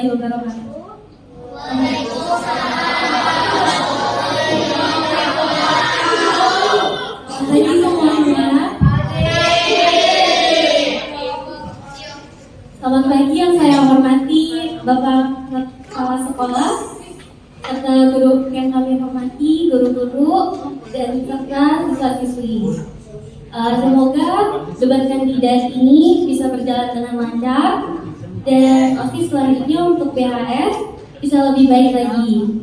warahmatullahi wabarakatuh. Pagi semuanya. Selamat pagi yang saya hormati Bapak Kepala Sekolah, serta guru yang kami hormati, guru-guru dan serta siswa-siswi. Semoga debat kandidat ini bisa berjalan dengan lancar dan OSIS selanjutnya untuk BHS bisa lebih baik lagi.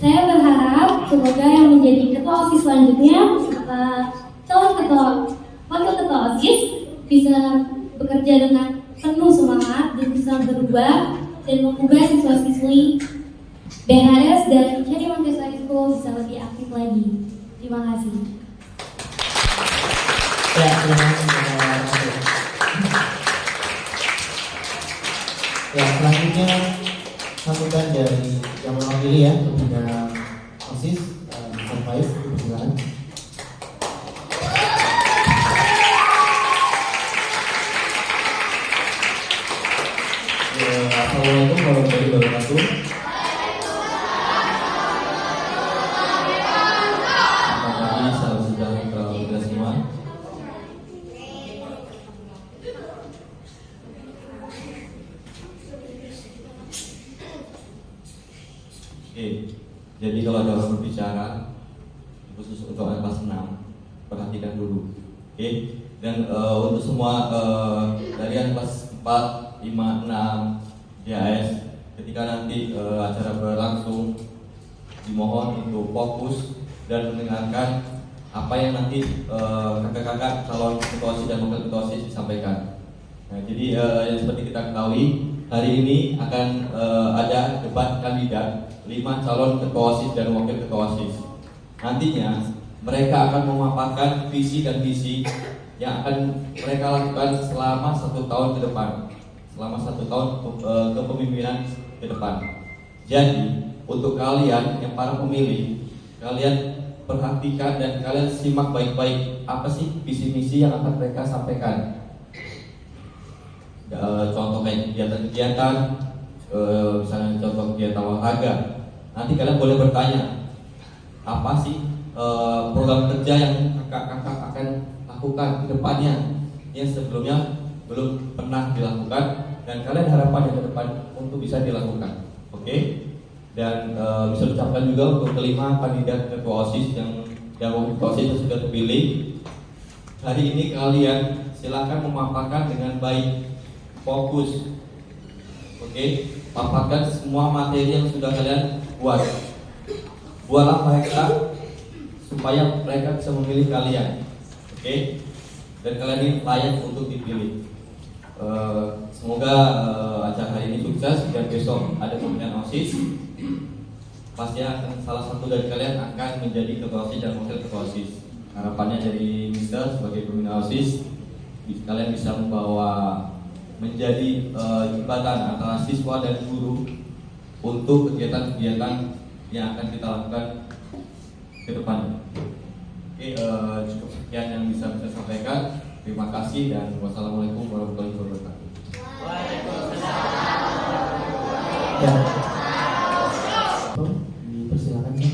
Saya berharap semoga yang menjadi ketua OSIS selanjutnya calon wakil ketua OSIS bisa bekerja dengan penuh semangat dan bisa berubah dan mengubah siswa-siswi BHS dan Cherry Montessori School bisa lebih aktif lagi. Terima kasih. Ya, terima kasih. Ya, selanjutnya sambutan dari yang mewakili ya kepada OSIS, Mr. Faiz, silakan. Assalamualaikum warahmatullahi wabarakatuh. Selamat pagi, salam sejahtera kita semua. Oke, jadi kalau ada orang berbicara khusus untuk kelas 6, perhatikan dulu. Oke, dan untuk semua dari yang kelas 4, 5, 6 JAS, ketika nanti acara berlangsung, dimohon untuk fokus dan mendengarkan apa yang nanti kakak-kakak calon ketua OSIS dan wakil ketua OSIS disampaikan. Nah, jadi yang seperti kita ketahui, hari ini akan ada debat kandidat 5 calon ketua OSIS dan wakil ketua OSIS. Nantinya mereka akan memaparkan visi dan misi yang akan mereka lakukan selama 1 tahun ke depan, selama 1 tahun kepemimpinan ke depan. Jadi untuk kalian yang para pemilih, kalian perhatikan dan kalian simak baik-baik apa sih visi misi yang akan mereka sampaikan. Contoh kayak kegiatan-kegiatan, misalnya contoh kegiatan olahraga. Nanti kalian boleh bertanya, apa sih program kerja yang kakak-kakak akan lakukan ke depannya yang sebelumnya belum pernah dilakukan dan kalian harapannya ke depan untuk bisa dilakukan. Oke? Dan bisa diucapkan juga untuk kelima kandidat ketua OSIS yang wakil ketua OSIS yang sudah terpilih. Hari ini kalian silakan memaparkan dengan baik, fokus. Oke? Paparkan semua materi yang sudah kalian buat. Buatlah mereka supaya mereka bisa memilih kalian. Oke? Dan kalian ini layak untuk dipilih. Semoga acara hari ini sukses dan besok ada pemilihan OSIS. Pasti akan salah satu dari kalian akan menjadi ketua OSIS dan wakil ketua OSIS. Harapannya dari Mister sebagai pembina OSIS, kalian bisa membawa menjadi jembatan antara siswa dan guru untuk kegiatan-kegiatan yang akan kita lakukan ke depan. Oke, cukup sekian yang bisa saya sampaikan. Terima kasih dan wassalamualaikum warahmatullahi wabarakatuh. Ya. Dipersilakan ya.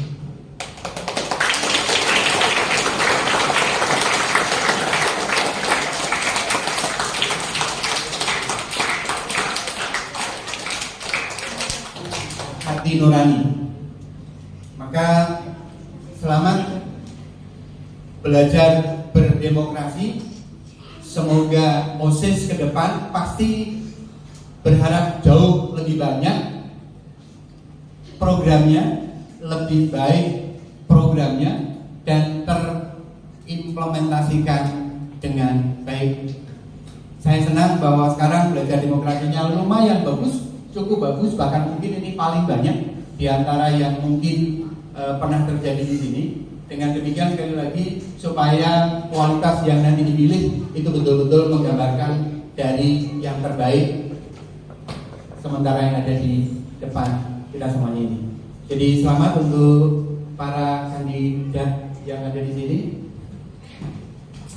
Hati nurani. Maka selamat belajar berdemokrasi. Semoga OSIS ke depan pasti berharap jauh lebih banyak programnya, lebih baik programnya dan terimplementasikan dengan baik. Saya senang bahwa sekarang belajar demokrasinya lumayan bagus, cukup bagus, bahkan mungkin ini paling banyak di antara yang mungkin pernah terjadi di sini. Dengan demikian sekali lagi supaya kualitas yang nanti dipilih itu betul-betul menggambarkan dari yang terbaik sementara yang ada di depan kita semuanya ini. Jadi selamat untuk para kandidat yang ada di sini.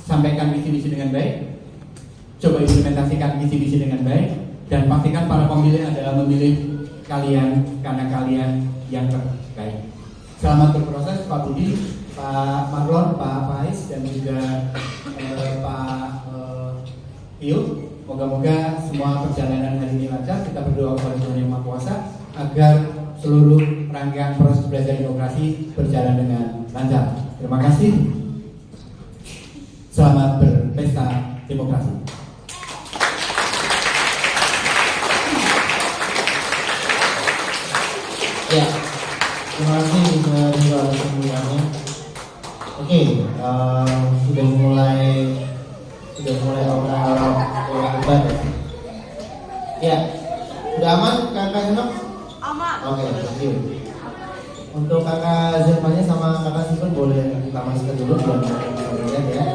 Sampaikan visi-visi dengan baik, coba implementasikan visi-visi dengan baik, dan pastikan para pemilih adalah memilih kalian karena kalian yang terbaik. Selamat berproses Pak Budi, Pak Marlon, Pak Faiz, dan juga Pak Tio. Moga-moga semua perjalanan hari ini lancar. Kita berdoa kepada Tuhan Yang Maha Kuasa agar seluruh rangkaian proses belajar demokrasi berjalan dengan lancar. Terima kasih. Selamat berpesta demokrasi. Ya, terima kasih juga atas semuanya. Oke, sudah mulai orang debat ya. Ya, sudah aman kakak Henok? Aman. Oke, thank you. Untuk kakak Zermanya sama kakak Simon boleh buka masker dulu biar mereka bisa melihat ya.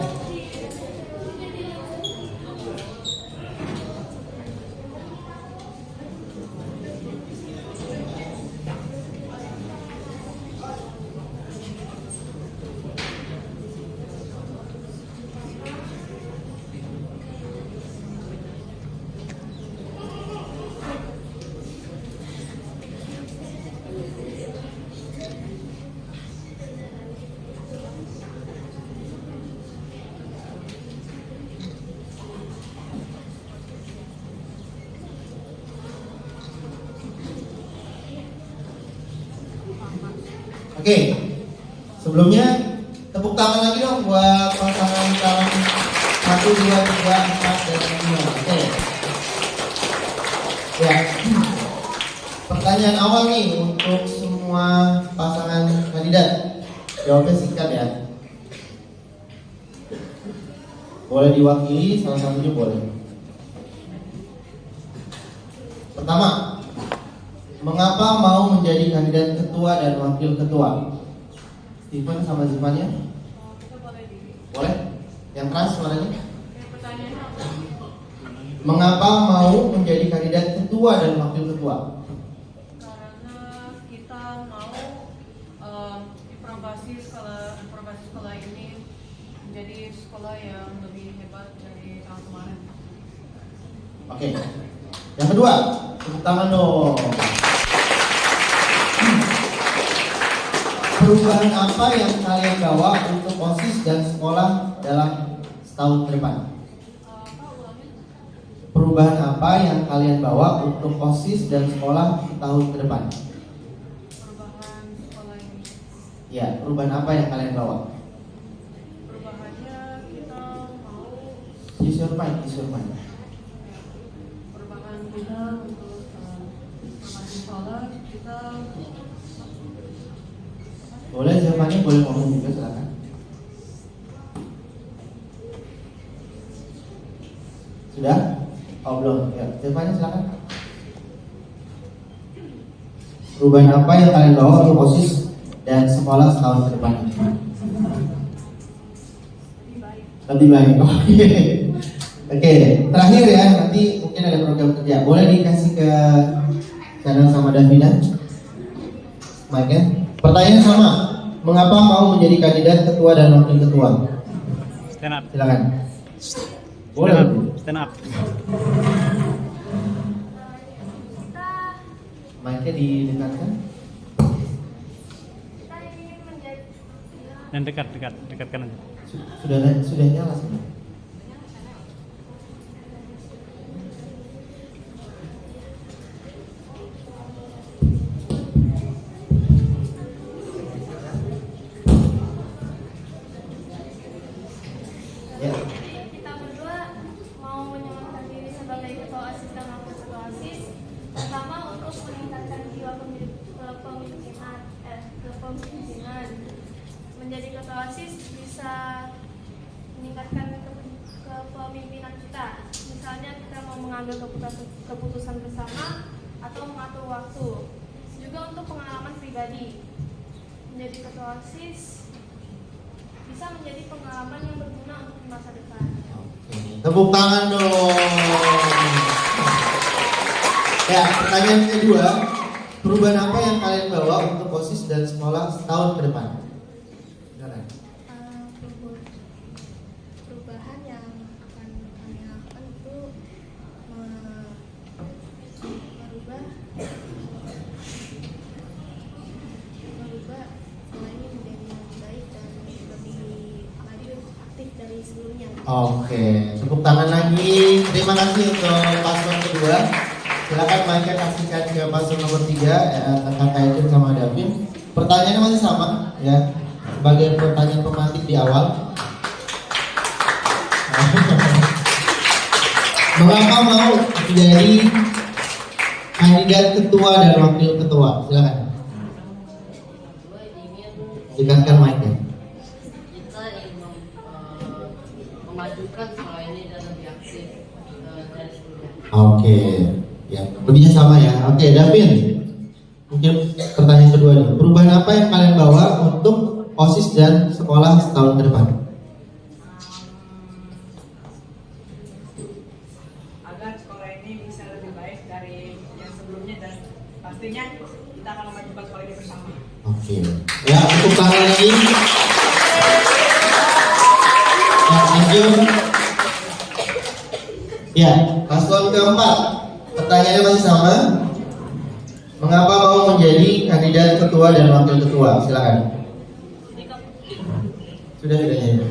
Oke, sebelumnya tepuk tangan lagi dong buat pasangan calon 1, 2, 3, 4, dan 5. Oke. Ya, pertanyaan awal nih untuk semua pasangan kandidat. Jawabnya singkat ya. Boleh diwakili, salah satunya boleh. Pertama, mengapa mau menjadi kandidat ketua dan wakil ketua? Steven sama Zivan ya? Boleh? Yang keras suaranya? Mengapa mau menjadi kandidat ketua dan wakil ketua? Karena kita mau informasi sekolah ini menjadi sekolah yang lebih hebat dari tahun kemarin. Oke. Yang kedua, tepuk tangan dong. Perubahan apa yang kalian bawa untuk OSIS dan sekolah dalam setahun ke depan? Perubahan apa yang kalian bawa untuk OSIS dan sekolah tahun ke depan? Perubahan sekolah ini. Ya, perubahan apa yang kalian bawa? Perubahannya kita mau Use your mic. perubahan kita untuk informasi sekolah kita Boleh Zermanya boleh ngomong juga silakan. Sudah? Oh belum. Ya, Zermanya silakan. Perubahan apa yang kalian bawa untuk OSIS dan sekolah setahun ke depan? Lebih baik. Oke. Oke, terakhir ya, nanti mungkin ada program kerja. Boleh dikasih ke Channel sama Davina? Mic-nya. Pertanyaan sama. Mengapa mau menjadi kandidat ketua dan wakil ketua? Stand up. Silakan. Boleh. Stand up. Mic-nya didekatkan. Dan dekatkan aja. Sudah nyala sih. Ya. Kita berdua mau menyempatkan diri sebagai ketua OSIS dan wakil ketua OSIS, pertama untuk meningkatkan jiwa kepemimpinan. Menjadi ketua OSIS bisa meningkatkan kepemimpinan kita. Misalnya kita mau mengambil keputusan bersama atau mengatur waktu. Juga untuk pengalaman pribadi. Menjadi ketua OSIS bisa menjadi pengalaman yang berguna untuk di masa depan. Tepuk tangan dong. Ya, pertanyaan kedua, perubahan apa yang kalian bawa untuk OSIS dan sekolah setahun ke depan? Silakan. Perubahan yang akan kami lakukan itu merubah Oke, tepuk tangan lagi. Terima kasih untuk paslon kedua. Silakan Mike kasihkan ke paslon nomor 3 tentang Kaijun sama Davin. Pertanyaannya masih sama ya, sebagai pertanyaan pemantik di awal. Mengapa mau menjadi kandidat ketua dan wakil ketua? Silakan. Silakan Mike. Kita ingin memajukan sekolah ini dan lebih aktif dari sebelumnya. Oke, ya lebihnya sama ya. Oke, Davin, mungkin pertanyaan kedua nih. Perubahan apa yang kalian bawa untuk OSIS dan sekolah setahun ke depan? Agar sekolah ini bisa lebih baik dari yang sebelumnya dan pastinya kita akan memajukan sekolah ini bersama. Oke, ya tepuk tangan lagi. Ya, lanjut. Ya, paslon keempat. Pertanyaannya masih sama. Mengapa mau menjadi kandidat ketua dan wakil ketua? Silakan. Sudah ya.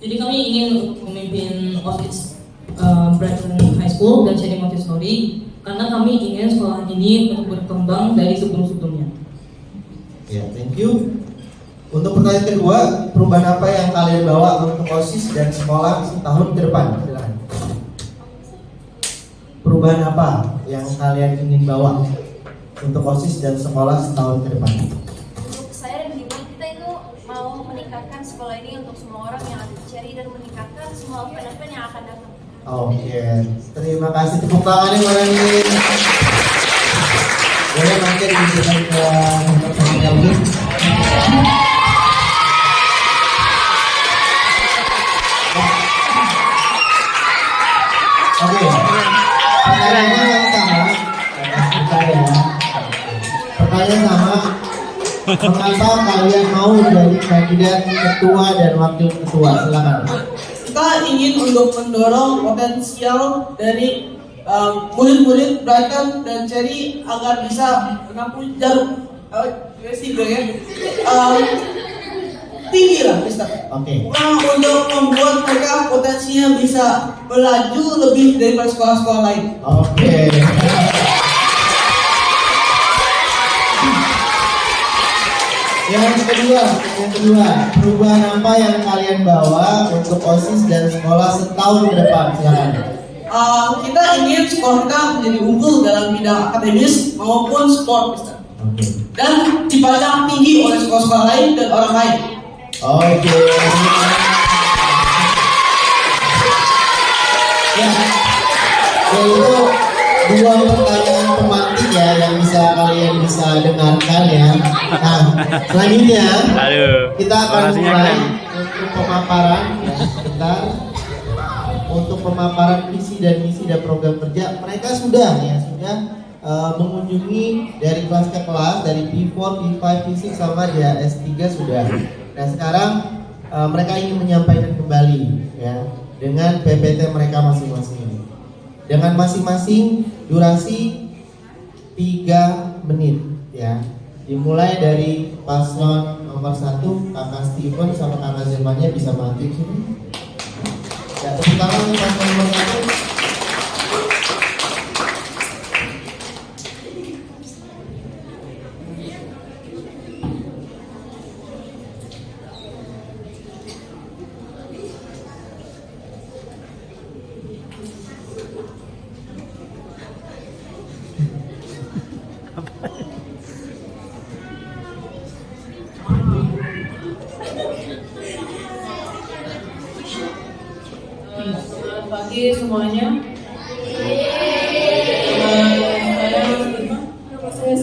Jadi kami ingin memimpin OSIS Brighton High School dan Cherry Montessori karena kami ingin sekolah ini berkembang dari sebelum-sebelumnya. Ya, thank you. Untuk pertanyaan kedua, perubahan apa yang kalian bawa untuk OSIS dan sekolah setahun ke depan? Silakan. Perubahan apa yang kalian ingin bawa untuk OSIS dan sekolah setahun ke depan? Untuk saya dan Diman, kita itu mau meningkatkan sekolah ini untuk semua orang yang ada di Cherry dan meningkatkan semua event-event yang akan datang. Oke, terima kasih. Tepuk tangan yang mana ini? Boleh nanti diberikan ke pertanyaan dulu. Oke, pertanyaannya yang sama. Pertanyaan sama. Mengapa kalian mau jadi kandidat ketua dan wakil ketua? Silakan. Kita ingin untuk mendorong potensial dari murid-murid Brighton dan Cherry agar bisa menampung jarum tinggi lah, Mister. Oke. Untuk membuat mereka potensinya bisa melaju lebih daripada sekolah-sekolah lain. Oke. Yang kedua, perubahan apa yang kalian bawa untuk OSIS dan sekolah setahun ke depan? Silakan. Kita ingin sekolah kita menjadi unggul dalam bidang akademis maupun sport, Mister. Oke. Dan dipandang tinggi oleh sekolah-sekolah lain dan orang lain. Oke. Ya, itu dua pertanyaan pemantik ya yang kalian bisa dengarkan ya. Nah, selanjutnya kita akan mulai untuk pemaparan ya, sebentar. Untuk pemaparan visi dan misi dan program kerja mereka sudah mengunjungi dari kelas ke kelas, dari P4, P5, P6 sama dia S3 sudah. Nah sekarang mereka ingin menyampaikan kembali ya dengan PPT mereka masing-masing. Dengan masing-masing durasi 3 menit ya. Dimulai dari paslon nomor 1 Kakak Steven sama Kakak Zemanya bisa maju sini. Ya, tepuk tangan untuk paslon nomor 1. Selamat pagi semuanya. Saya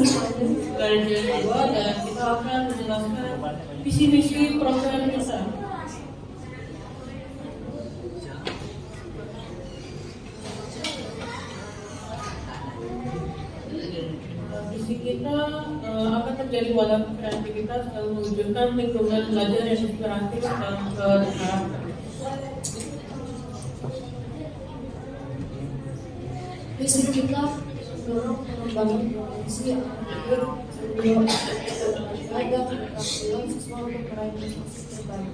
dari JS2 dan kita akan menjelaskan visi misi program kita. Visi kita akan menjadi wadah kreativitas dan mewujudkan lingkungan belajar yang inspiratif dan terarah. Visi kita mendorong pengembangan profesi yang siswa untuk meraih prestasi terbaik.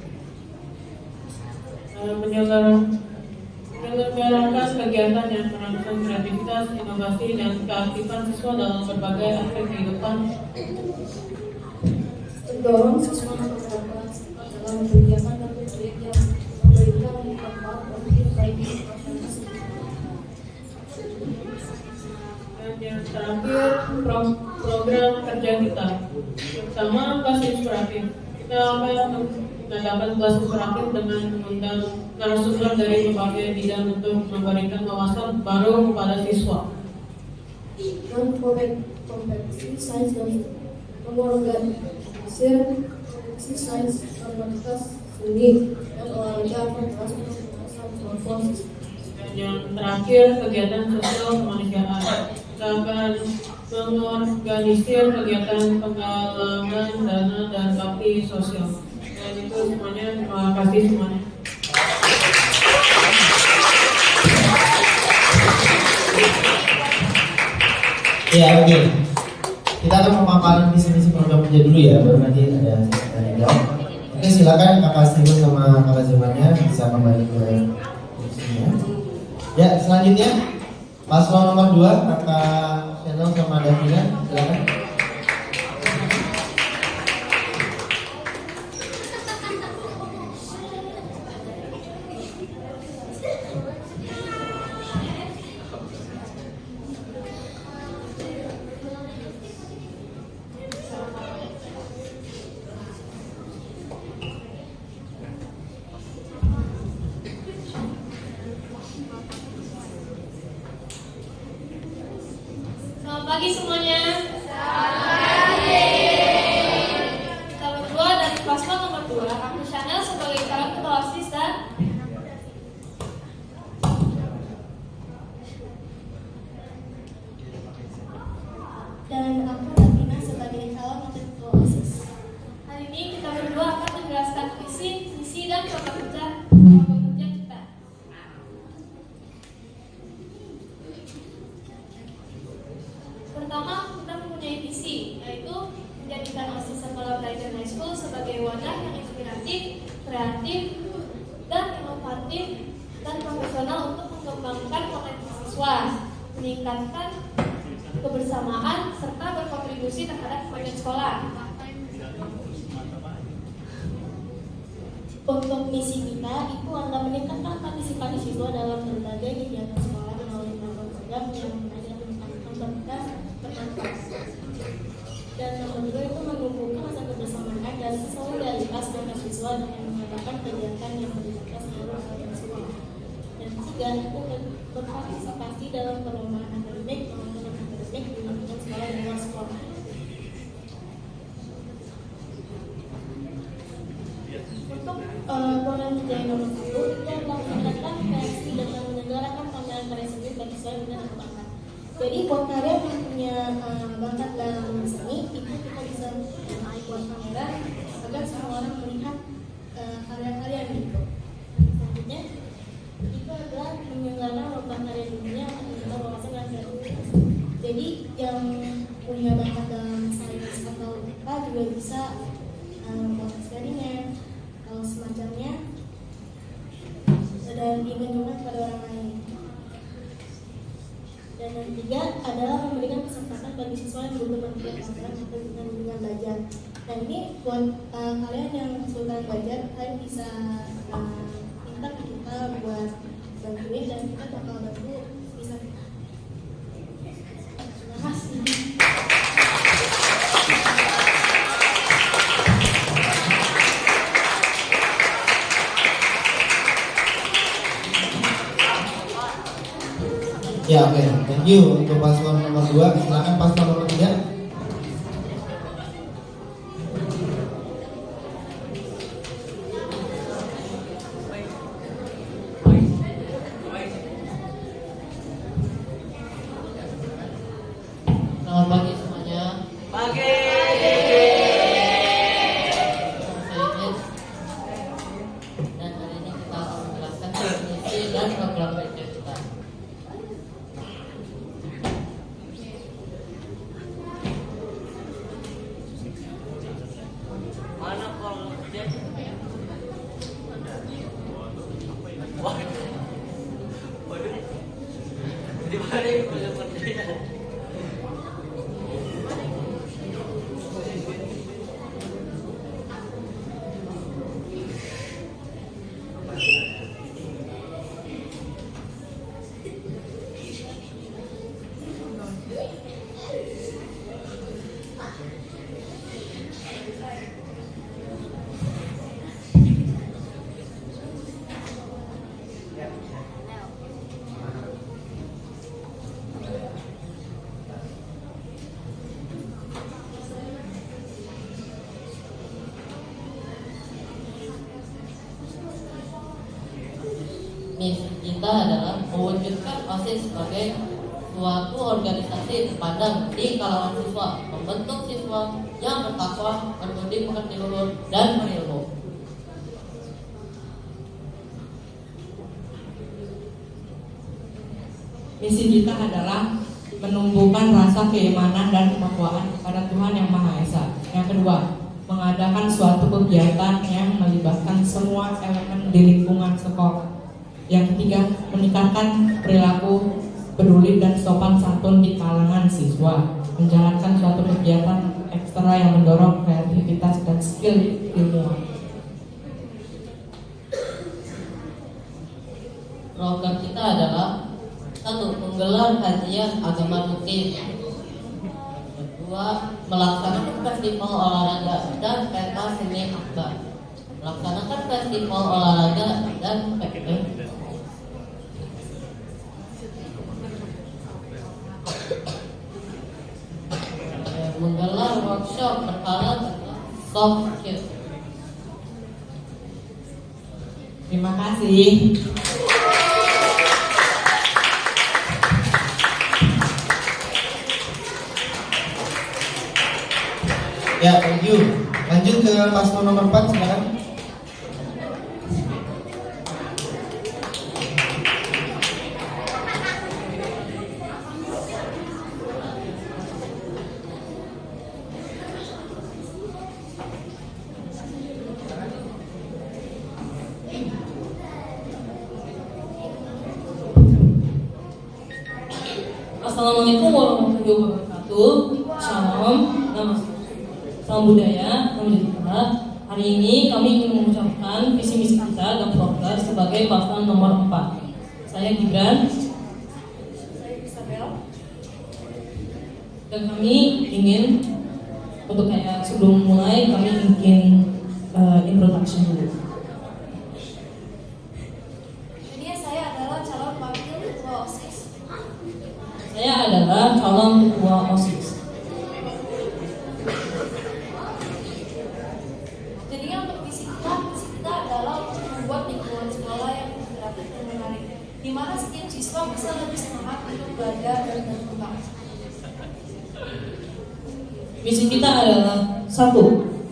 Menyelenggarakan kegiatan yang merangsang kreativitas, inovasi, dan keaktifan siswa dalam berbagai aspek kehidupan. Mendorong siswa untuk berpartisipasi dalam kegiatan dan proyek yang memberikan manfaat positif bagi masyarakat. Dan yang terakhir, program kerja kita. Pertama, kelas inspiratif. Kita akan mengadakan kelas inspiratif dengan mengundang narasumber dari berbagai bidang untuk memberikan wawasan baru kepada siswa. Dan kompetisi sains dan mengorganisir kompetisi sains, matematika, seni, dan olahraga akan terus meningkatkan. Dan yang terakhir, kegiatan sosial kemanusiaan. Kita akan mengorganisir kegiatan penggalangan dana dan bakti sosial. Dan itu semuanya, terima kasih semuanya. Ya, oke. Kita akan memaparkan visi-misi program kerja dulu ya, baru nanti ada tanya jawab. Oke, silakan Kakak Steven sama Kakak Zemannya bisa kembali ke kursinya. Ya, selanjutnya paslon nomor 2 Kakak Channel sama Davina, silakan. Selamat pagi semuanya. Kita berdua dari paslon nomor 2, aku Chanel sebagai calon ketua OSIS dan aku Davina sebagai calon wakil ketua OSIS. Hari ini kita berdua akan menjelaskan visi, misi, dan program kerja kita. Pertama, kita mempunyai visi, yaitu menjadikan OSIS Sekolah Brighton High School sebagai wadah yang inspiratif, kreatif, dan inovatif, dan profesional untuk mengembangkan potensi siswa, meningkatkan kebersamaan, serta berkontribusi terhadap kemajuan sekolah. Untuk misi kita itu adalah meningkatkan partisipasi siswa dalam berbagai kegiatan sekolah melalui program yang mengajar tentang kompetitif bermanfaat. Dan nomor 2 itu menumbuhkan rasa kebersamaan dan solidaritas dengan siswa dengan mengadakan kegiatan yang melibatkan seluruh bagian sekolah. Dan 3 itu berpartisipasi dalam perlombaan akademik maupun akademik di lingkungan sekolah dan luar sekolah. Untuk program kerja yang nomor 1 itu adalah meningkatkan kreasi dengan menyelenggarakan pameran karya seni bagi siswa dengan berbakat. Jadi buat kalian yang punya bakat dalam seni, itu kita bisa buat pameran agar semua orang melihat karya-karya gitu. Selanjutnya itu adalah menyelenggarakan lomba karya dunia atau mencoba wawasan dan kreativitas. Jadi yang punya bakat dalam sains atau IPA juga bisa buat eksperimen atau semacamnya dan ditunjukkan kepada orang lain. Dan yang 3 adalah memberikan kesempatan bagi siswa yang belum mengikuti pelajaran atau dengan bimbingan belajar. Dan ini buat kalian yang kesulitan belajar, kalian bisa minta ke kita buat bantuin dan kita bakal bantu bisa. Terima kasih. Ya, oke. Thank you untuk paslon nomor 2. Silakan paslon nomor 3. Selamat pagi semuanya. Pagi. Dan hari ini kita akan menjelaskan visi dan program kerja kita. Misi kita adalah mewujudkan OSIS sebagai suatu organisasi terpandang di kalangan siswa, membentuk siswa yang bertakwa, berbudi pekerti luhur, dan berilmu. Misi kita adalah menumbuhkan rasa keimanan dan ketakwaan kepada Tuhan Yang Maha Esa. Yang kedua, mengadakan suatu kegiatan yang melibatkan semua elemen di lingkungan sekolah. Yang ketiga, meningkatkan perilaku peduli dan sopan santun di kalangan siswa, menjalankan suatu kegiatan ekstra yang mendorong kreativitas dan skill ilmuwan. Program kita adalah 1. Menggelar kajian agama rutin. 2. Melaksanakan festival olahraga dan pesta seni akbar. Melaksanakan festival olahraga dan menggelar workshop berkala soft skill. Terima kasih. Ya, thank you. Lanjut ke paslon nomor 4, silakan. Assalamualaikum warahmatullahi wabarakatuh. Shalom, salam budaya, nama kita. Hari ini kami ingin mengucapkan visi misi kita dan program sebagai paslon nomor 4. Saya Gibran. Saya Isabel. Dan kami ingin untuk kayak sebelum mulai kami ingin introduction dulu. Ini saya adalah calon wakil ketua OSIS. Saya adalah calon ketua OSIS. Jadi untuk visi kita adalah untuk membuat lingkungan sekolah yang interaktif dan menarik, di mana setiap siswa bisa lebih semangat untuk belajar dan berkembang. Misi kita adalah 1.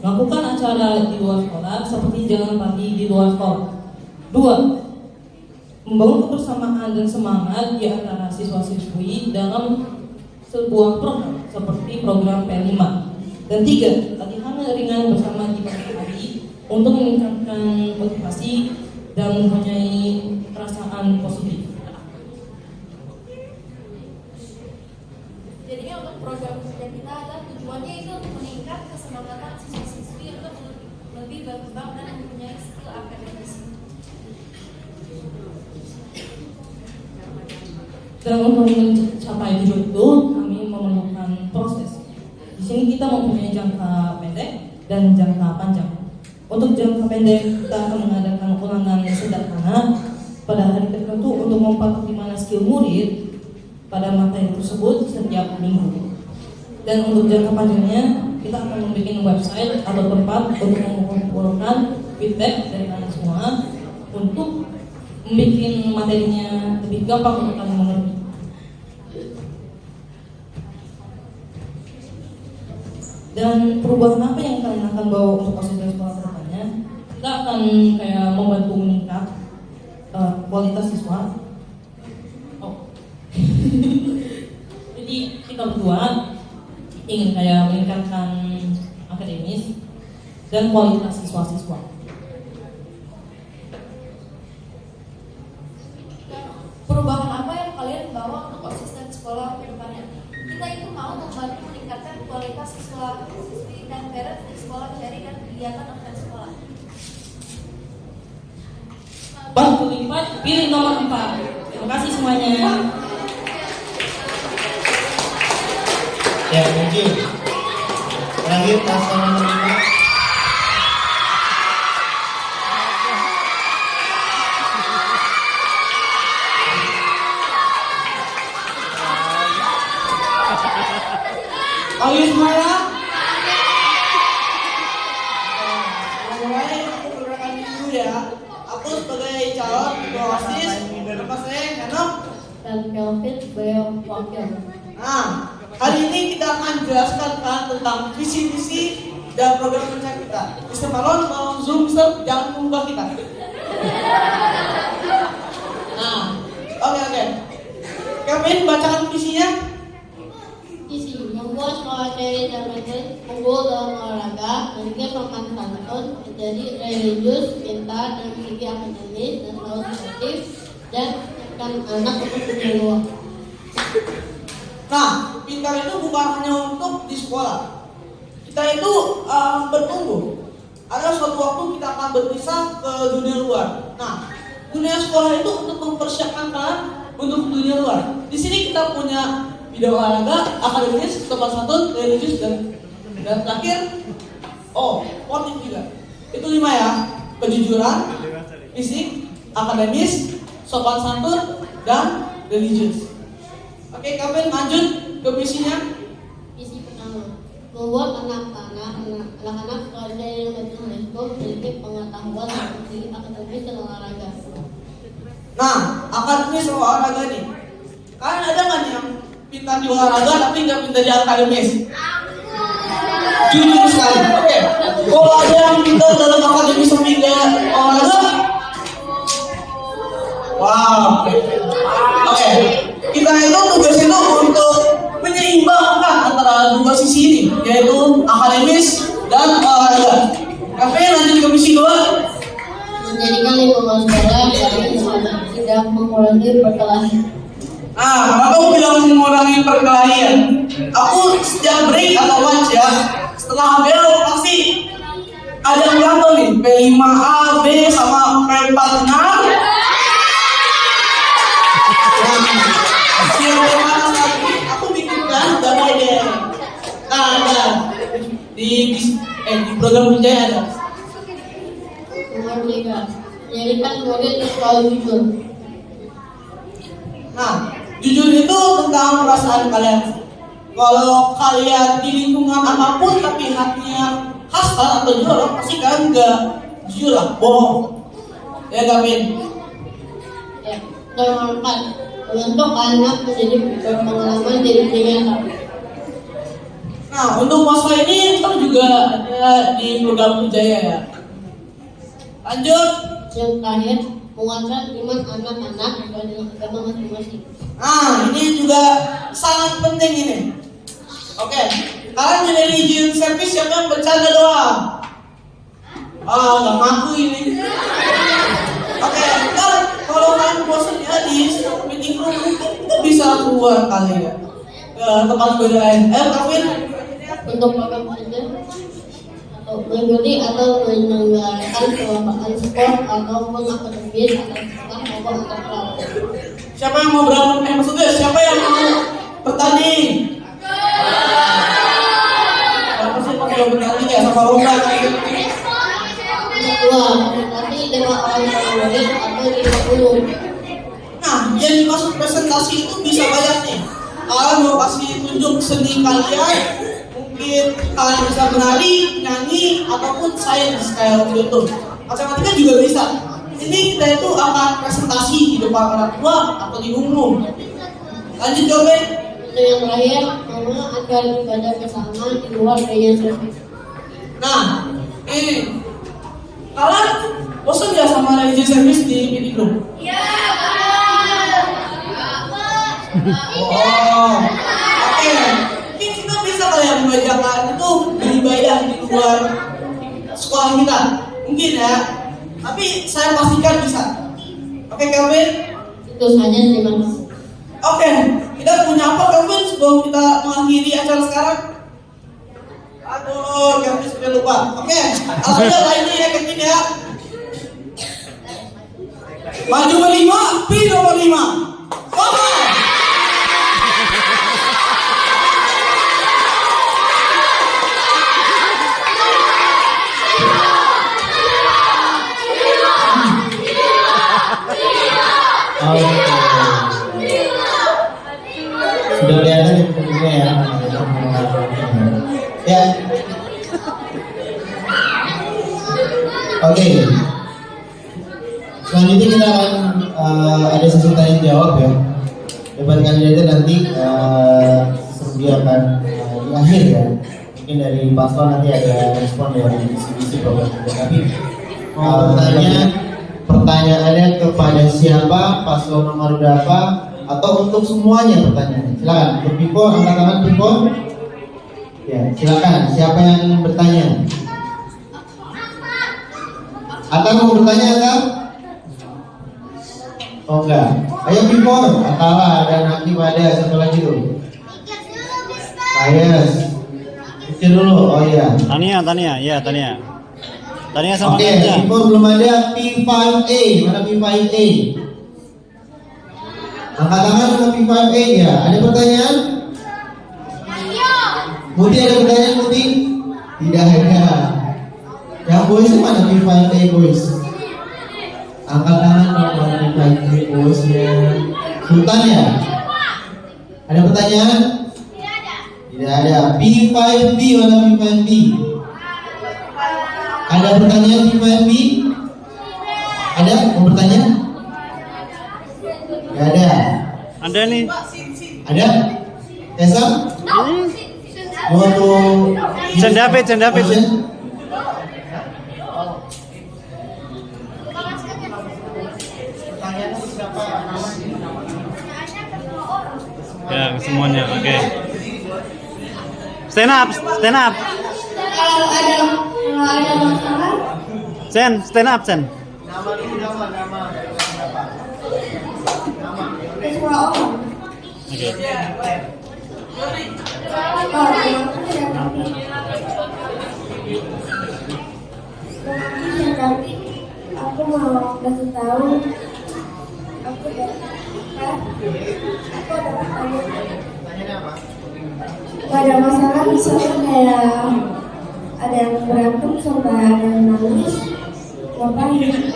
Melakukan acara di luar sekolah seperti jalan pagi di luar sekolah. 2. Membangun kebersamaan dan semangat di antara siswa-siswi dalam sebuah program seperti program P5. Dan 3. Latihan ringan bersama di pagi hari untuk meningkatkan motivasi dan mempunyai perasaan positif. Jadi untuk program kerja kita adalah tujuannya itu untuk meningkat kesemangatan siswa-siswi untuk lebih berkembang dan mempunyai skill akademis. Dan untuk mencapai tujuan itu kami memerlukan proses. Di sini kita mempunyai jangka pendek dan jangka panjang. Untuk jangka pendek kita akan mengadakan ulangan sederhana pada hari tertentu untuk memantau di mana skill murid pada materi tersebut setiap minggu. Dan untuk jangka panjangnya kita akan membuat website atau tempat untuk mengumpulkan feedback dari kalian semua untuk membuat materinya lebih gampang untuk kalian mengerti. Dan perubahan apa yang kalian akan bawa untuk OSIS dan sekolah kedepannya? Kita akan kayak membantu meningkat kualitas siswa. Jadi kita berdua ingin kayak meningkatkan akademis dan kualitas siswa-siswa. Perubahan apa yang kalian bawa untuk OSIS dan bantu lipat, pilih nomor 4. Terima kasih semuanya. Ya, thank you. Terakhir paslon nomor 5. Ayo semuanya. Mulai aku perkenalkan dulu ya. Aku sebagai calon ketua OSIS, nama saya Henok Dan Kelvin sebagai wakil. Nah, hari ini kita akan jelaskan tentang visi-visi dan program kerja kita. Mr. Malon mau zoom, Mr. Jangan mengubah kita. Nah, oke. Kevin bacakan visinya. Visi membuat sekolah cewek dan merit unggul dalam olahraga, memiliki sopan santun, menjadi religius, pintar, dan memiliki akademis, dan selalu sportif, dan menyiapkan anak untuk dunia luar. Nah, pintar itu bukan hanya untuk di sekolah. Kita itu bertumbuh. Ada suatu waktu kita akan berpisah ke dunia luar. Nah, dunia sekolah itu untuk mempersiapkan kalian untuk dunia luar. Di sini kita punya bidang olahraga, akademis, sopan santun, religius, dan terakhir, sportif juga. Itu 5 ya. Kejujuran, fisik, akademis, sopan santun, dan religius. Oke, Kevin lanjut ke visinya. Visi pertama, membuat anak-anak sekolah yang berkelanjutan memiliki pengetahuan tentang akademis dan olahraga. Nah, akademis sama olahraga nih. Kalian ada nggak nih yang pintar di olahraga tapi nggak pintar di akademis? Jujur sekali. Oke. Kalau ada yang pintar dalam akademis tapi nggak olahraga, wow. Oke. Kita itu tugas itu untuk menyeimbangkan antara dua sisi ini, yaitu akademis dan olahraga. Tapi lanjut ke misi 2. Menjadikan lingkungan sekolah yang tidak mengurangi perkelahian. Nah, aku bilang mengurangi perkelahian. Aku setiap break atau lunch ya, setelah bel pasti ada yang berantem nih, P5A, B sama P46. Aku bikinkan damai deh. Nah, ada di program kerja ada. Nomor 3, menjadikan murid yang selalu jujur. Nah, jujur itu tentang perasaan kalian. Kalau kalian di lingkungan apapun tapi hatinya kasar atau jorok, pasti kalian nggak jujur lah, bohong. Ya, Gavin. Ya, nomor 4, membentuk anak menjadi berpengalaman jadi nyata. Nah, untuk masalah ini kan juga ada di program Ujaya ya. Lanjut. Yang terakhir, menguatkan iman anak-anak dengan agama masing-masing. Nah, ini juga sangat penting ini. Oke, kalian di religion service siapa yang bercanda doang? Nggak mampu ini. Oke, ntar kalau kalian bosan ya di meeting room, kita bisa keluar kali ya ke tempat ibadah lain. Kevin. Untuk program kerja atau mengikuti atau menyelenggarakan perlombaan sport ataupun akademis atau sekolah maupun antar. Siapa yang mau berantem? Maksudnya siapa yang mau bertanding? Siapa sih yang mau bertanding ya sama lomba? Kedua, presentasi 5 orang per murid atau 50. Nah, yang dimaksud presentasi itu bisa banyak nih. Kalian mau kasih tunjuk seni kalian, mungkin kalian bisa menari, nyanyi, ataupun sains kayak YouTube. Matematika juga bisa. Ini kita itu akan presentasi di depan orang tua atau di umum. Lanjut Joven. Untuk yang terakhir, karena agar ibadah bersama di luar gaya service. Nah, ini kalian bosan ya sama religious service di meeting room? Iya. Oke. Ini kita bisa kalian mengajarkan itu beribadah di luar sekolah kita, mungkin ya. Tapi saya pastikan bisa. Oke, Kevin? Itu saja, terima kasih. Oke, kita punya apa, Kevin, sebelum kita mengakhiri acara sekarang? Aduh, Kevin sudah lupa. Oke, alhamdulillah lainnya ya, Kevin ya. Maju berlima, P nomor 5. Foto. Sudah kelihatan di bukunya ya. Ya. Oke. Selanjutnya kita akan ada sesi tanya jawab ya. Debat kandidatnya nanti akan di akhir ya. Mungkin dari paslon nanti ada respon dari diskusi program kita. Tapi pertanyaannya kepada siapa, paslon nomor berapa, atau untuk semuanya pertanyaannya. Silakan. Untuk Pipo, angkat tangan Pipo. Ya, silakan. Siapa yang ingin bertanya? Atta mau bertanya, Atta? Oh enggak. Ayo Pipo, Atala dan Hakim ada, satu lagi tuh. Ayes. Pikir dulu. Oh iya. Tania, ya Tania. Tania sama Oke, Tania. Pipo belum ada. P5A, mana P5A? Angkat tangan untuk P5A ya. Ada pertanyaan? Muti ada pertanyaan Muti? Tidak ada. Yang boys mana P5A boys? Angkat tangan untuk P5A boysnya. Sultan ya? Ada pertanyaan? Tidak ada. P5B mana P5B? Ada pertanyaan P5B? Ada? Mau bertanya? Tidak ada. Ada nih. Ada? Esa? Mau tuh? Cendapit. Ya, semuanya. Oke. Stand up. Kalau ada masalah, Stand up. ketua orang. Oke. Tapi aku mau kasih tahu, aku ada pertanyaan. Pada masalah misalnya kayak ada yang berantem sama ada yang nangis, ngapain?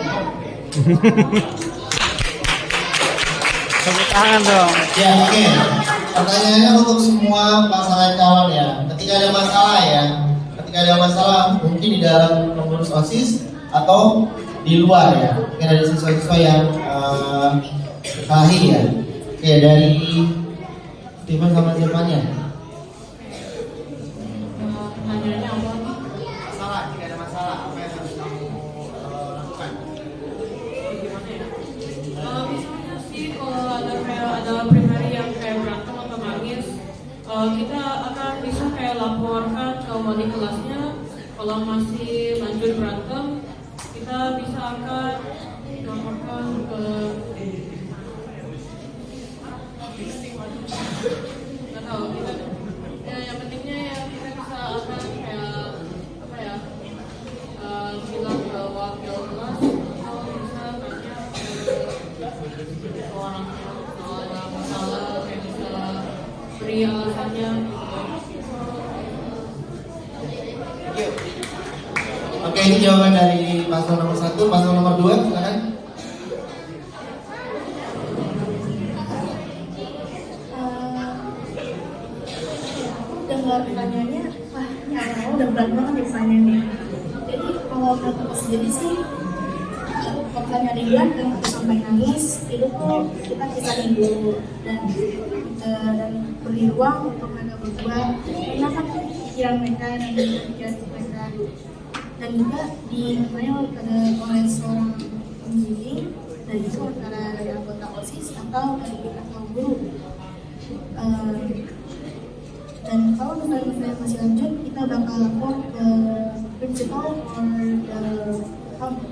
Tepuk tangan dong. Ya oke. Pertanyaannya untuk semua pasangan calon ya. Ketika ada masalah mungkin di dalam pengurus OSIS atau di luar ya. Mungkin ada siswa-siswa yang kelahi ya. Oke, dari Steven sama siapanya? Pertanyaannya apa? Masalah, jika ada masalah apa yang harus kamu lakukan? Gimana ya? Misalnya sih kalau ada pribadi yang kayak berantem atau nangis, kita akan bisa kayak laporkan ke wali kelasnya. Kalau masih lanjut berantem, kita bisa akan laporkan ke nggak tahu kita ya yang pentingnya ya kita bisa akan kayak apa ya bilang ke wakil kelas atau bisa tanya ke orang kalau ada masalah kayak bisa beri alasannya Oke, ini jawaban dari paslon nomor 1, paslon nomor 2, silakan. Dengar pertanyaannya, wah ini orang udah berat banget ya pertanyaannya. Jadi kalau menurut aku sendiri sih, kalau misalnya ada yang berantem atau sampai nangis, itu tuh kita pisahin dulu dan beri ruang untuk mereka berdua. Karena kan pikiran mereka dan pikiran mereka, dan juga di namanya ada oleh seorang pembimbing, dan itu antara dari anggota OSIS atau guru. Dan kalau misalnya masih lanjut, kita bakal lapor ke principal or the county.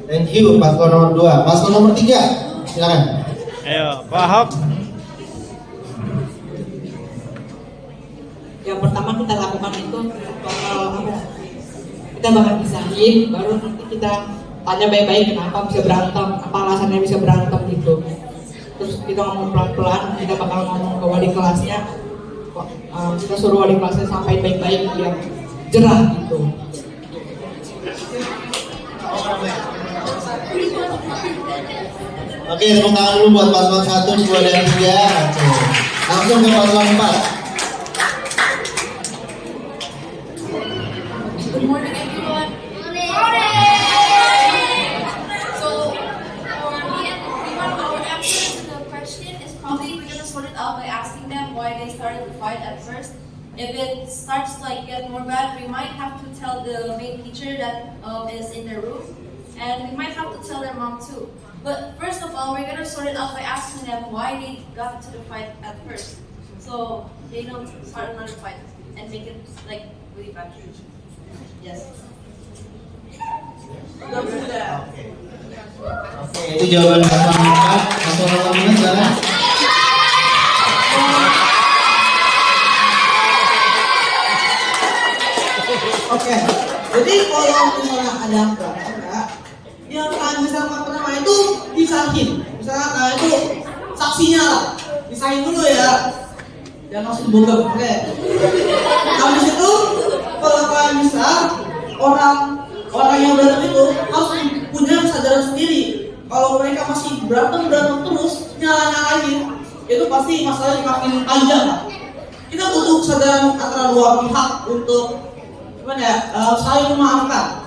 Thank you, paslon nomor 2. Paslon nomor 3, silakan. Ayo, Pak Ahok. Yang pertama kita lakukan itu bakal kita bakal pisahin, baru nanti kita tanya baik-baik kenapa bisa berantem, apa alasannya bisa berantem gitu. Terus kita ngomong pelan-pelan, kita bakal ngomong ke wali kelasnya, kita suruh wali kelasnya sampai baik-baik biar jerah gitu. Oke, tepuk tangan dulu buat paslon 1, 2, dan 3. Oke. Langsung ke paslon 4. Good morning, everyone. So, our answer to the question is probably we're gonna sort it out by asking them why they started the fight at first. If it starts like get more bad, we might have to tell the main teacher that is in their room, and we might have to tell their mom too. But first of all, we're gonna sort it out by asking them why they got into the fight at first, so they don't start another fight and make it like really bad. Yes. Oke, itu jawaban paslon 4. Paslon 5 silakan. Oke, jadi kalau misalnya ada berantem ya, yang kalian bisa pertama itu pisahin. Misalnya kalian itu saksinya lah, pisahin dulu ya, jangan langsung bongkar. Oke. Habis itu kalau kalian bisa, orang yang berantem itu harus punya kesadaran sendiri. Kalau mereka masih berantem terus nyala-nyalain, itu pasti masalahnya makin panjang. Kita butuh kesadaran antara dua pihak untuk saling memaafkan.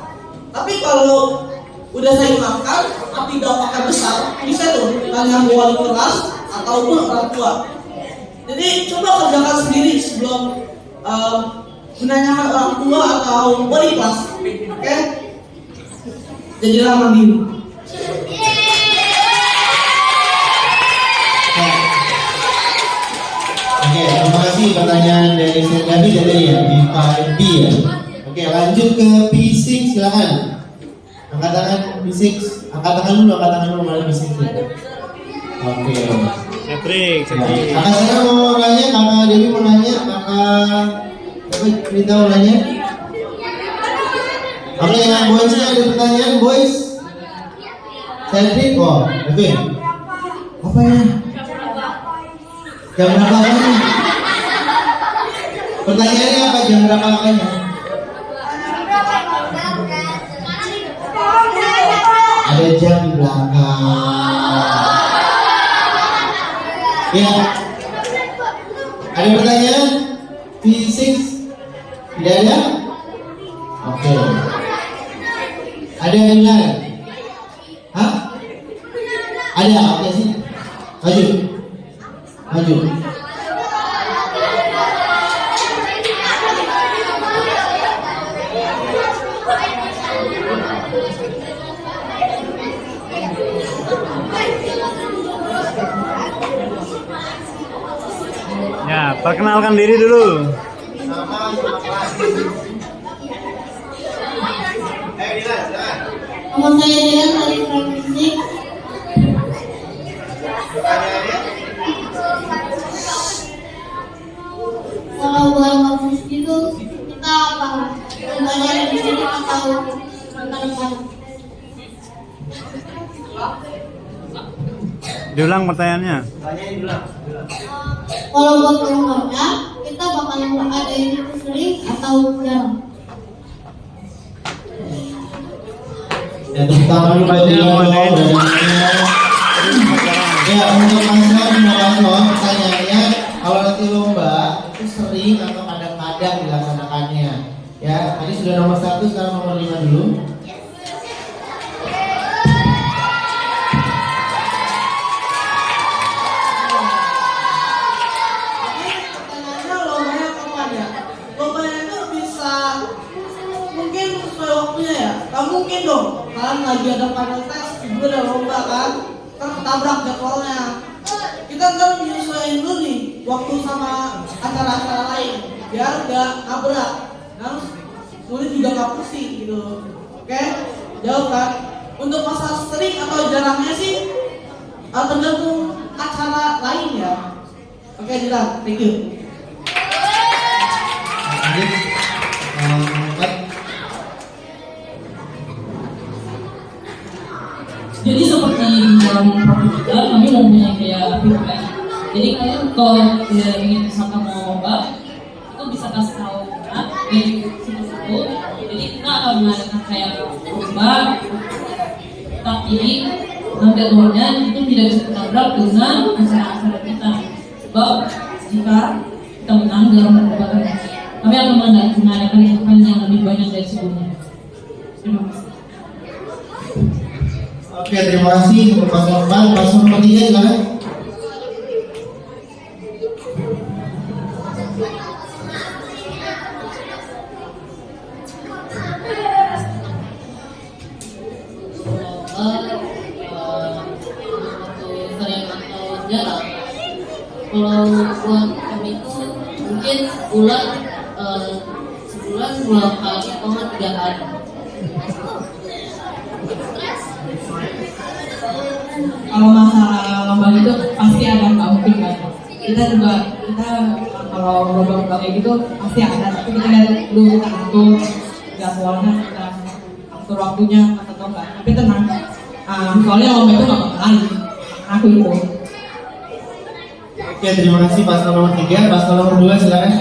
Tapi kalau udah saling memaafkan, tapi dampaknya besar, bisa tuh tanya wali kelas ataupun orang tua. Jadi coba kerjakan sendiri sebelum menanyakan orang tua atau wali kelas. Oke? Jadilah mandiri. Oke, terima kasih pertanyaan dari Sendadi tadi ya, di 5B ya. Oke, lanjut ke P6, silakan. Angkat tangan P6, angkat tangan dulu mana P6 ya. Oke. Cedric. Kakak saya mau nanya, kakak Dewi mau nanya, kakak Rita mau nanya. Oke, yang boysnya ada pertanyaan, boys. Cedric, oke. Apa ya? Jam berapa makanya? Pertanyaannya apa? Jam berapa makanya? Ada jam di belakang. Ya. Ada pertanyaan? P6? Tidak ada? Oke. Ada yang lain? Hah? Ada? Oke sih. Maju. Ya, perkenalkan diri dulu. Nama saya Dean dari Fisik. Kalau buat fisik itu kita apa? Belajar di sini atau menonton? Diulang pertanyaannya. Kalau buat keluarga, kita bakal ada yang itu sering atau jarang? Ya, terutama dulu bagi ya, untuk masalah pertanyaannya, kalau nanti lomba itu sering atau kadang-kadang dilaksanakannya. Ya, tadi sudah nomor 1, sekarang nomor 5 dulu. Mungkin dong, kalian lagi ada final test, juga ada lomba kan, ketabrak jadwalnya. Kita ntar menyesuaikan dulu nih waktu sama acara-acara lain, biar gak nabrak, dan murid juga gak pusing gitu. Oke, jawab kan? Untuk masalah sering atau jarangnya sih tergantung acara lain ya. Oke, jelas, thank you. juga kami mempunyai kayak feedback. Jadi kalian kalau tidak ingin misalkan mau lomba, itu bisa kasih tahu kita dari situ-situ. Jadi kita akan mengadakan kayak lomba, tapi jadwalnya itu tidak bisa tertabrak dengan acara-acara kita. Sebab jika kita menang dalam lomba kami akan mengadakan event yang lebih banyak dari sebelumnya. Terima kasih. Oke, terima kasih untuk paslon 4. Paslon nomor 3 silakan. Sering atau jarang. Kalau buat kami itu mungkin sebulan 2 kali atau 3 kali. Kalau masalah lomba itu pasti ada, nggak mungkin kan. Kita kalau lomba kayak gitu pasti ada, tapi kita lihat dulu, kita atur jadwalnya, kita atur waktunya atau enggak. Tapi tenang, soalnya lomba itu nggak bakal aku itu. Oke, terima kasih paslon nomor 3. Paslon nomor 2 silakan.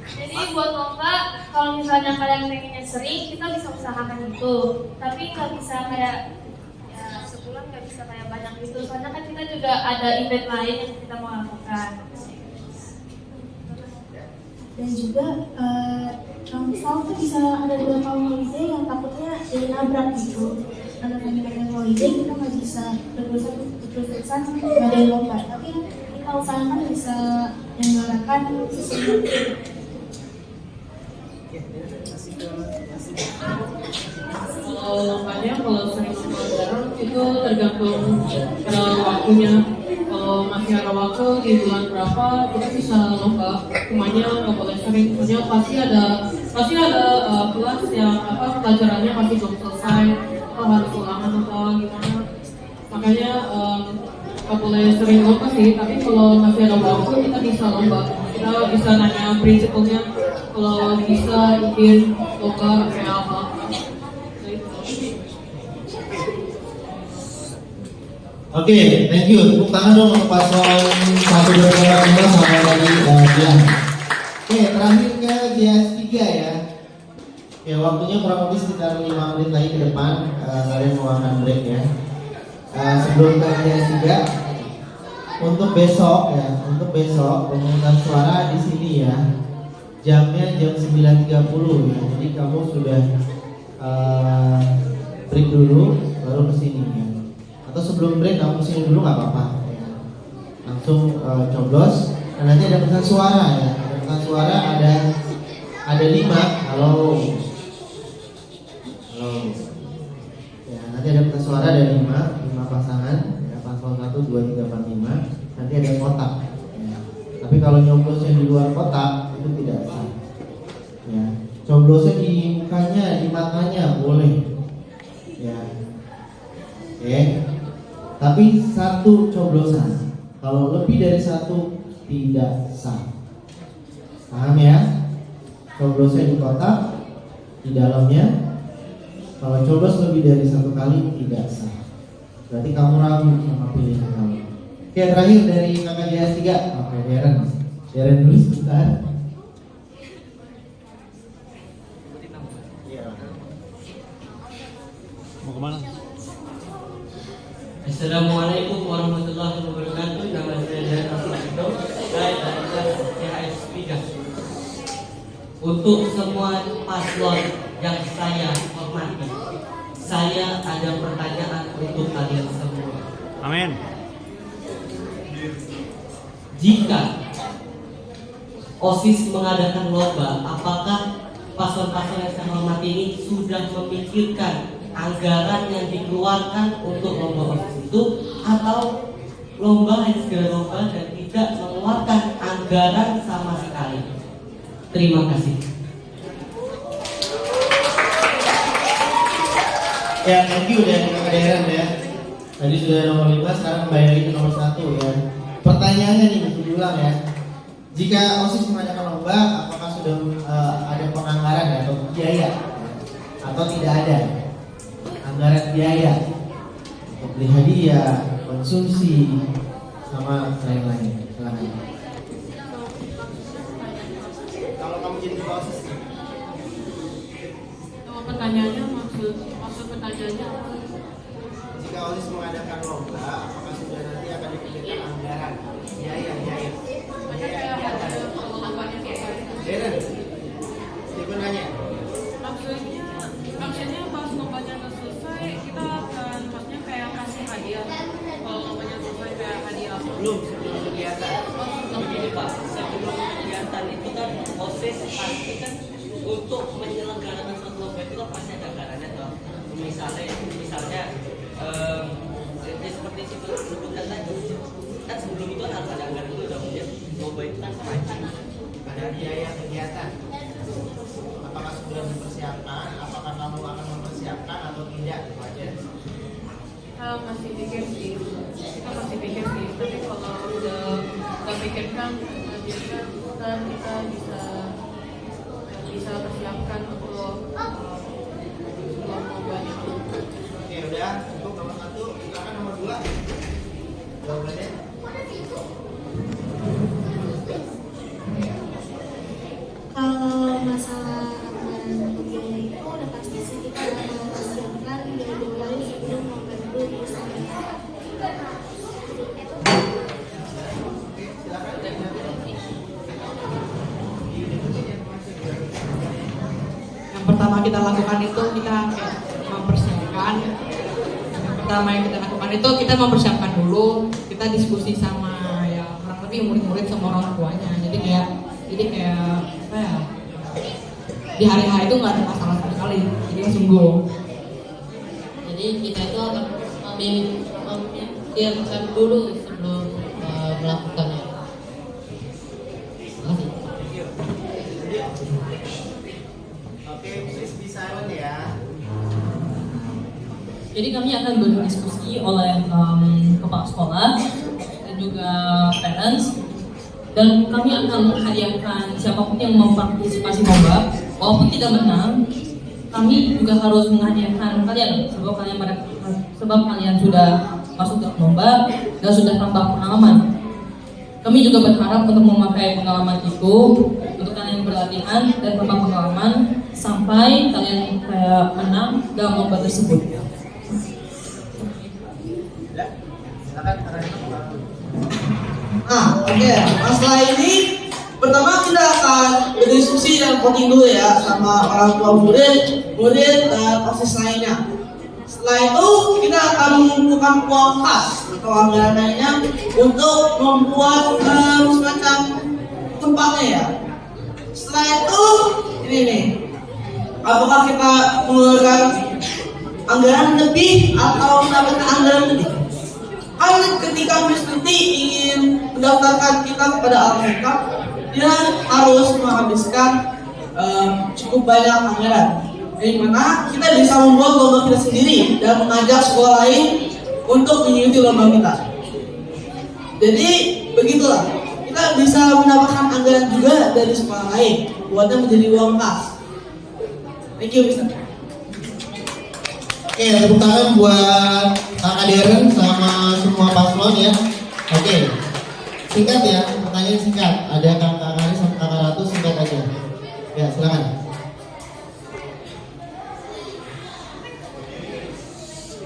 Jadi buat lomba, kalau misalnya kalian pengennya sering, kita bisa usahakan itu. Tapi nggak bisa kayak ya sebulan nggak bisa kayak banyak gitu. Soalnya kan kita juga ada event lain yang kita mau lakukan. Dan juga kalau misal tuh bisa ada 2 tahun holiday yang takutnya jadi nabrak gitu. Karena kami pengen holiday, kita nggak bisa berterusan ngadain lomba. Tapi kita usahakan bisa menyelenggarakan sesuatu. Kalau lombanya, kalau sering atau jarang itu tergantung pada waktunya. Kalau masih ada waktu di bulan berapa kita bisa lomba, semuanya nggak boleh sering. Soalnya pasti ada kelas yang pelajarannya masih belum selesai atau harus ulangan atau gimana. Makanya nggak boleh sering lomba sih. Tapi kalau masih ada waktu kita bisa lomba. Kita bisa nanya prinsipalnya. Kalau bisa izin lomba kayak apa. Oke, thank you. Tepuk tangan dong untuk paslon 1, 2, 3 sama tadi Dian. Oke, terakhir ke GS 3 ya. Ya, waktunya kurang lebih sekitar 5 menit lagi ke depan. Kalian mau akan break ya. Sebelum ke GS 3, untuk besok ya, pemungutan suara di sini ya. Jamnya jam 9.30 ya. Jadi kamu sudah break dulu baru ke sini ya. Atau sebelum break kamu sini dulu nggak apa-apa ya. Langsung coblos dan nanti ada pesan suara ya. Ada pesan suara ada 5. Halo ya, nanti ada pesan suara ada 5 pasangan ya, paslon 1, 2, 3, 4, 5. Nanti ada kotak ya. Tapi kalau nyoblosnya di luar kotak itu tidak sah ya. Coblosnya di mukanya, di matanya boleh ya. Oke. Tapi 1 coblosan. Kalau lebih dari 1 tidak sah. Paham ya? Coblosnya di kotak, di dalamnya. Kalau coblos lebih dari 1 kali tidak sah. Berarti kamu ragu sama pilihan kamu. Oke, terakhir dari kakak GS 3. Oke, Deren dulu sebentar. Mau kemana? Assalamualaikum warahmatullahi wabarakatuh. Nama saya Deren Asmado. Saya dari kelas CHS 3. Untuk semua paslon yang saya hormati, saya ada pertanyaan untuk kalian semua. Amin. Jika OSIS mengadakan lomba, apakah paslon-paslon yang saya hormati ini sudah memikirkan anggaran yang dikeluarkan untuk lomba OSIS itu, atau lomba hanya sekedar lomba dan tidak mengeluarkan anggaran sama sekali? Terima kasih. Ya, thank you dari kakak Deren ya. Tadi sudah nomor 5, sekarang kembali lagi ke nomor 1 ya. Pertanyaannya nih, diulang ya. Jika OSIS mengadakan lomba, apakah sudah ada penganggaran ya, atau biaya, atau tidak ada anggaran biaya untuk beli hadiah, konsumsi, sama lain-lain. Silakan. Kalau kamu jadi ketua OSIS, Pertanyaannya maksud pertanyaannya apa? jika OSIS mengadakan lomba, apakah sudah nanti akan dipikirkan anggaran biaya? Darren, Steven nanya. Maksudnya pas lombanya udah selesai, kita akan maksudnya kayak kasih hadiah. Kalau lombanya selesai kayak hadiah apa? Belum, sebelum kegiatan. Begini Pak, sebelum kegiatan itu kan OSIS pasti kan untuk menyelenggarakan suatu lomba itu kan pasti ada anggarannya toh. Misalnya seperti sebutkan tadi kan sebelum itu harus ada anggaran dulu dong. Lomba itu kan Ada biaya kegiatan. Apakah sudah dipersiapkan? Apakah kamu akan mempersiapkan atau tidak? Itu aja. Kita masih pikir sih. Tapi kalau udah pikirkan, jadikan kita bisa persiapkan untuk lombanya. Oke, udah cukup nomor 1. Silakan nomor 2. Jawabannya. Kalau masalah anggaran biaya itu udah pasti sih kita akan mempersiapkan jauh-jauh hari sebelum lomba itu diselenggarakan. Yang pertama kita lakukan itu kita mempersiapkan. Kita mempersiapkan dulu. Kita diskusi sama ya kurang lebih murid-murid sama orang tuanya. Jadi kayak apa ya? Di hari-hari itu nggak ada masalah sama sekali. Jadi sungguh. Jadi kita itu akan memikirkan dulu sebelum melakukannya. Terima kasih. Oke, please be silent ya. Jadi kami akan berdiskusi oleh kepala sekolah dan juga parents, dan kami akan menghadiahkan siapapun yang mempartisipasi lomba. Walaupun tidak menang, kami juga harus menghadiahkan kalian sebab kalian sudah masuk dalam lomba dan sudah tambah pengalaman. Kami juga berharap untuk memakai pengalaman itu untuk kalian berlatihan dan tambah pengalaman sampai kalian menang dalam lomba tersebut. Oke. Masalah ini pertama kita akan berdiskusi dan voting dulu ya sama orang tua murid dan OSIS lainnya. Setelah itu kita akan mengumpulkan uang kas atau anggaran lainnya untuk membuat semacam tempatnya ya. Setelah itu ini nih, apakah kita mengeluarkan anggaran lebih atau mendapatkan anggaran lebih? Kan ketika Miss Tuti ingin mendaftarkan kita kepada Alkitab, dia harus menghabiskan cukup banyak anggaran. Dari mana kita bisa membuat lomba kita sendiri dan mengajak sekolah lain untuk mengikuti lomba kita. Jadi begitulah, kita bisa mendapatkan anggaran juga dari sekolah lain, buatnya menjadi uang kas. Thank you, Mister. Oke, tepuk tangan buat Kakak Darren sama semua paslon ya. Oke, singkat ya, pertanyaan singkat. Ada Kakak Karis sama Kakak Ratu, singkat aja. Ya, silakan.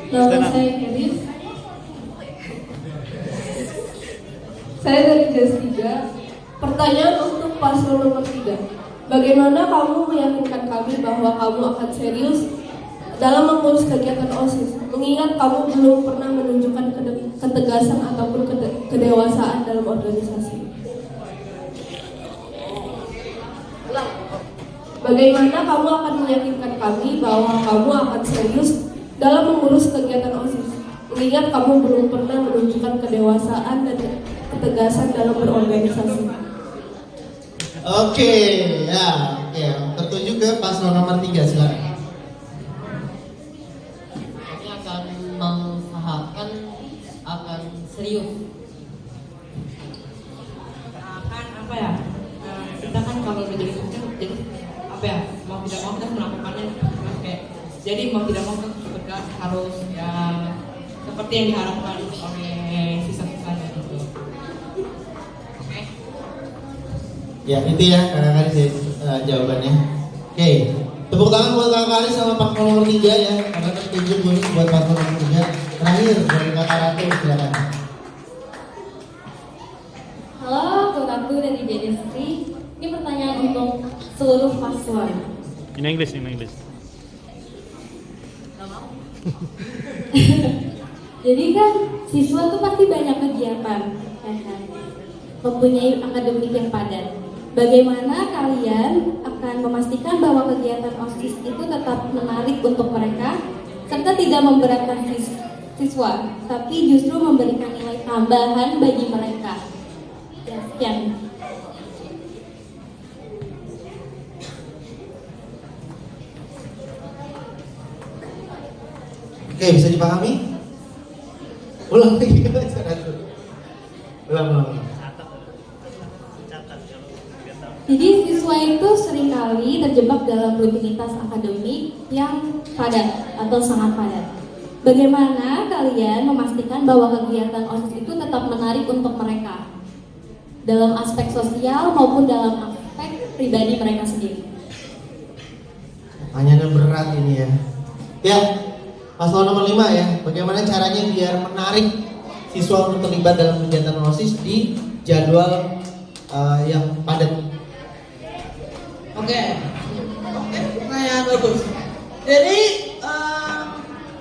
Nama saya Keris. Saya dari kelas 3. Pertanyaan untuk paslon nomor 3. Bagaimana kamu meyakinkan kami bahwa kamu akan serius dalam mengurus kegiatan OSIS, mengingat kamu belum pernah menunjukkan ketegasan ataupun kedewasaan dalam organisasi? Bagaimana kamu akan meyakinkan kami bahwa kamu akan serius dalam mengurus kegiatan OSIS, mengingat kamu belum pernah menunjukkan kedewasaan dan ketegasan dalam berorganisasi? Oke, tertuju ke paslon nomor 3, silakan. Mengusahakan akan serius. Kan apa ya? Kita kan kalau udah jadi jadi apa ya? Jadi mau tidak mau kita harus ya seperti yang diharapkan oleh siswa-siswanya gitu. Oke. Ya itu ya kakak-kakak jawabannya. Oke, tepuk tangan buat kakak sama Pak nomor 3 ya, karena tertunjuk bonus buat Pak nomor 3. Terakhir dari kakak Ratu, silakan. Halo, aku Ratu dari Dedestri. Ini pertanyaan untuk seluruh paslon. In English, in English. Jadi kan siswa tuh pasti banyak kegiatan, kan? Mempunyai akademik yang padat. Bagaimana kalian akan memastikan bahwa kegiatan OSIS itu tetap menarik untuk mereka, serta tidak memberatkan siswa, tapi justru memberikan nilai tambahan bagi mereka? Ya, sekian. Oke, bisa dipahami? Ulang lagi ulang. Jadi siswa itu seringkali terjebak dalam rutinitas akademik yang padat atau sangat padat. Bagaimana kalian memastikan bahwa kegiatan OSIS itu tetap menarik untuk mereka dalam aspek sosial maupun dalam aspek pribadi mereka sendiri? Pertanyaannya berat ini ya. Ya, paslon nomor 5 ya. Bagaimana caranya biar menarik siswa untuk terlibat dalam kegiatan OSIS di jadwal yang padat? Oke, pertanyaan bagus. Jadi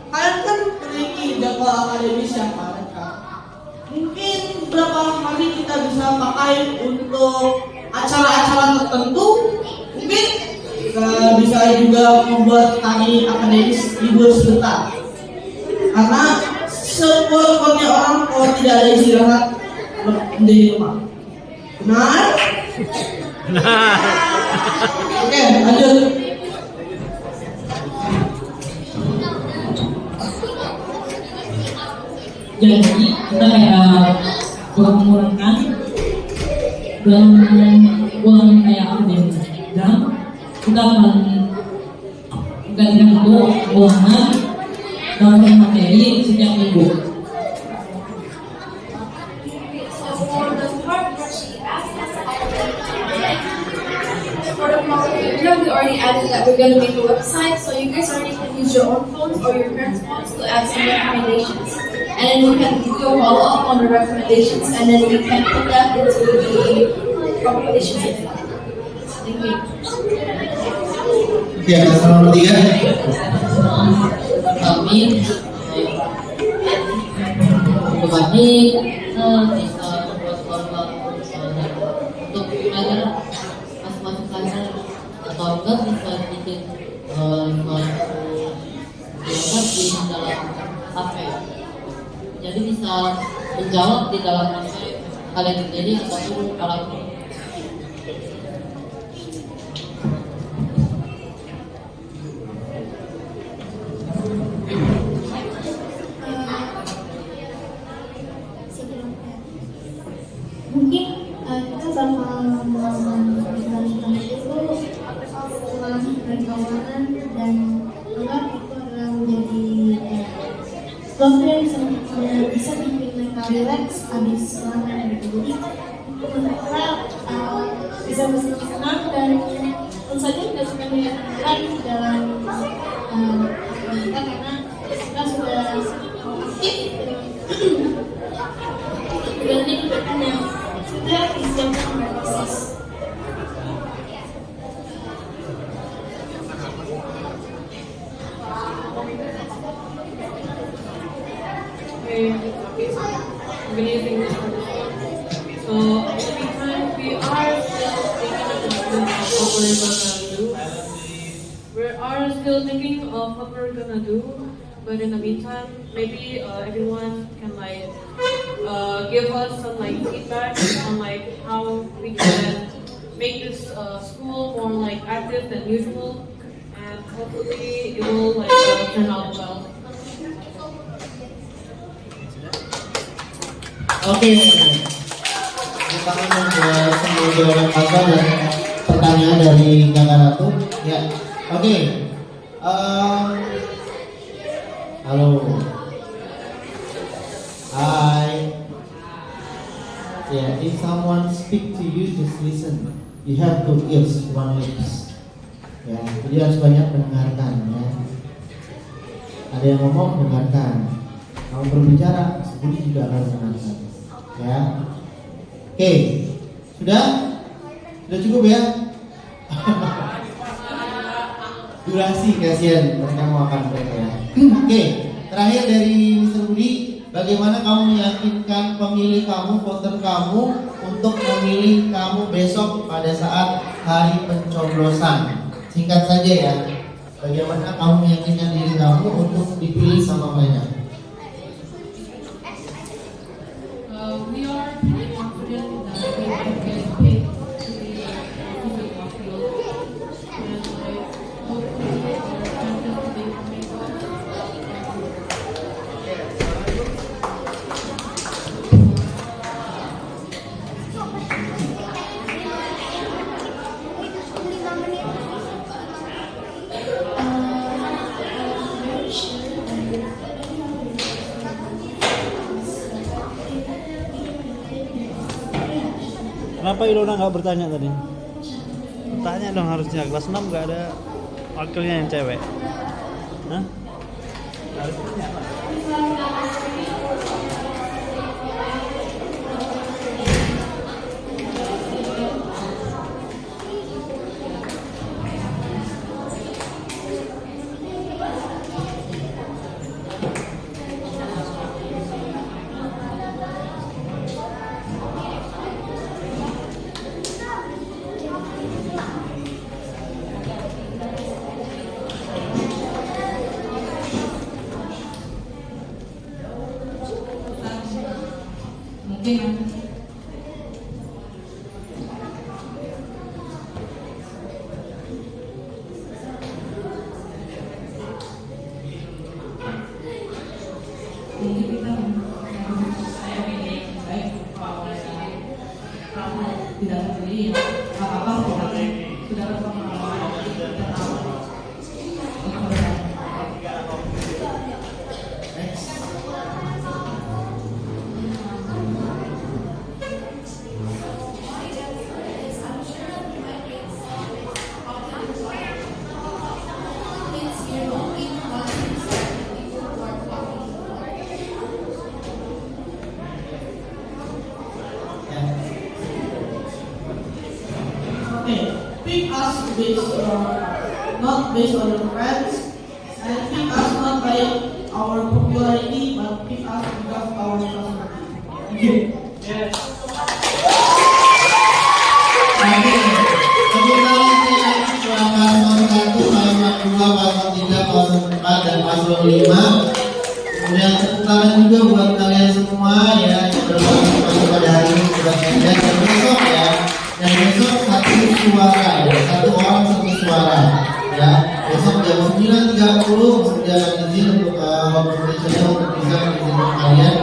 kalian kan memiliki jadwal akademis yang padat kan? Mungkin berapa hari kita bisa pakai untuk acara-acara tertentu? Mungkin bisa juga membuat hari akademis libur sebentar. Karena sekuat-kuatnya orang kalau tidak ada istirahat di rumah. Benar? Oke, lanjut. Jadi kita kayak kurang-kurangkan dalam uang kayak akademik dan kita akan gantikan itu ulangan dalam materi setiap minggu. We already added that we're going to make a website, so you guys already can use your own phones or your parents' phones to add some recommendations. And then we can do a follow-up on the recommendations, and then we can put that into the recommendations. Thank you. Ya, nomor 3. Kami untuk kami bisa membuat format untuk belajar masing-masing pelajaran atau enggak bisa bikin suatu dialog di dalam HP. Jadi bisa menjawab di dalam HP kalian sendiri ataupun alat. Mungkin kita bakal memberikan itu setelah perkawanan dan anggap itu adalah menjadi sesuatu yang bisa bikin mereka relax habis selanjutnya gitu. Jadi mereka bisa bersenang-senang dan tentu saja tidak suka menyenangkan dalam kita karena kita sudah aktif dan ini kegiatan yang sudah disiapkan oleh OSIS. Okay, I'm gonna use English for this one. So, in the meantime, we are still thinking of what we're gonna do. But in the meantime, maybe everyone can like give us some like feedback on like how we can make this school more like active than usual, and hopefully it will like turn out well. Oke, kita akan membuat semua jawaban pasal dan pertanyaan dari Kakak Ratu. Ya, oke. Halo. Hi. Yeah, if someone speak to you, just listen. You have two ears, one lips. Ya, jadi harus banyak mendengarkan ya. Ada yang ngomong, dengarkan. Kalau berbicara, Budi juga harus dengarkan. Ya. Oke. Sudah? Sudah cukup ya? Durasi kasihan, mereka mau akan mereka ya. Oke, terakhir dari Mr. Budi, bagaimana kamu meyakinkan pemilih kamu, voter kamu untuk memilih kamu besok pada saat hari pencoblosan? Singkat saja ya. Bagaimana kamu meyakinkan diri kamu untuk dipilih sama mereka? We are pretty confident that we can get picked to be civic official, and I hope our chances to becoming Kenapa Ilona nggak bertanya tadi? Tanya dong harusnya, kelas 6 nggak ada wakilnya yang cewek. Hah? Harus tanya lah. Mungkin kita saya pilih baik kalau tidak terpilih ya apa-apa sudah berpengalaman kita tahu. Pick us not based on your friends, and pick us not by our popularity, but pick us because our personality. Thank you. Yes. Dan paslon 5. Kemudian tepuk tangan juga buat kalian semua ya yang berpartisipasi pada hari ini dan besok ya. Dan besok satu suara ya, satu orang satu suara ya. Besok jam 9.30 saya akan izin untuk waktu Indonesia untuk bisa mengizinkan kalian